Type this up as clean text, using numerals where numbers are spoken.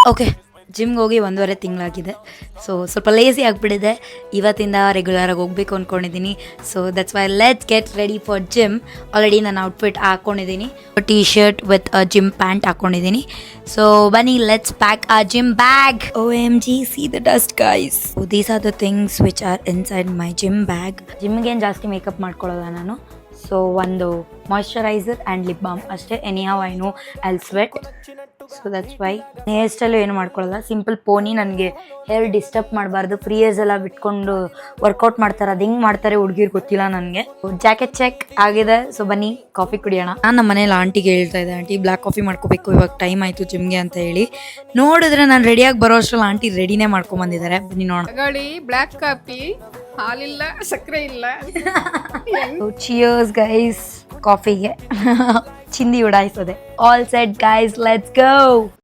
Okay, ಜಿಮ್ಗೆ ಹೋಗಿ 1.5 ತಿಂಗಳಾಗಿದೆ. So ಸ್ವಲ್ಪ lazy ಆಗಿಬಿಟ್ಟಿದೆ. ಇವತ್ತಿಂದ ರೆಗ್ಯುಲರಾಗಿ ಹೋಗಬೇಕು ಅಂದ್ಕೊಂಡಿದ್ದೀನಿ. So that's why let's get ready for gym. Already ನಾನು ಔಟ್ಫಿಟ್ ಹಾಕ್ಕೊಂಡಿದ್ದೀನಿ. T shirt with gym pant ಹಾಕ್ಕೊಂಡಿದ್ದೀನಿ. ಸೊ ಬನ್ನಿ, ಲೆಟ್ಸ್ ಪ್ಯಾಕ್ ಆ gym bag. OMG, see the dust guys. So these are the things which are inside my gym bag. ಜಿಮ್ಗೇನು ಜಾಸ್ತಿ makeup ಮಾಡ್ಕೊಳ್ಳೋಲ್ಲ ನಾನು. So ಒಂದು moisturiser and lip balm ಅಷ್ಟೇ. Anyhow I know I'll sweat, so that's why. Hair style ಏನು ಮಾಡ್ಕೊಳ್ಳಲ್ಲ, simple pony. ನನಗೆ hair disturb ಮಾಡಬಾರ್ದು. Free hairs ಎಲ್ಲ ಬಿಟ್ಕೊಂಡು workout ಮಾಡ್ತಾರೆ, ಅದು ಹೆಂಗೆ ಮಾಡ್ತಾರೆ ಹುಡುಗಿರು ಗೊತ್ತಿಲ್ಲ ನನಗೆ. ಜಾಕೆಟ್ ಚೆಕ್ ಆಗಿದೆ. ಸೊ ಬನ್ನಿ ಕಾಫಿ ಕುಡಿಯೋಣ. ನಾನು ನಮ್ಮ ಮನೇಲಿ ಆಂಟಿಗೆ ಹೇಳ್ತಾ ಇದ್ದೆ, ಆಂಟಿ ಬ್ಲ್ಯಾಕ್ ಕಾಫಿ ಮಾಡ್ಕೋಬೇಕು, ಇವಾಗ ಟೈಮ್ ಆಯಿತು ಜಿಮ್ಗೆ ಅಂತ ಹೇಳಿ. ನೋಡಿದ್ರೆ ನಾನು ರೆಡಿಯಾಗಿ ಬರೋ ಅಷ್ಟರಲ್ಲಿ ಆಂಟಿ ರೆಡಿನೇ ಮಾಡ್ಕೊಂಬಂದಿದ್ದಾರೆ. ಬನ್ನಿ ನೋಡೋಣ. ಬ್ಲ್ಯಾಕ್ ಕಾಫಿ, ಹಾಲಿಲ್ಲ, ಸಕ್ಕರೆ ಇಲ್ಲ. ಚಿಯರ್ಸ್ ಗೈಸ್ ಕಾಫಿಗೆ. ಚಿಂದಿ ಉಡಾಯಿಸೋದೆ. All set guys, let's go.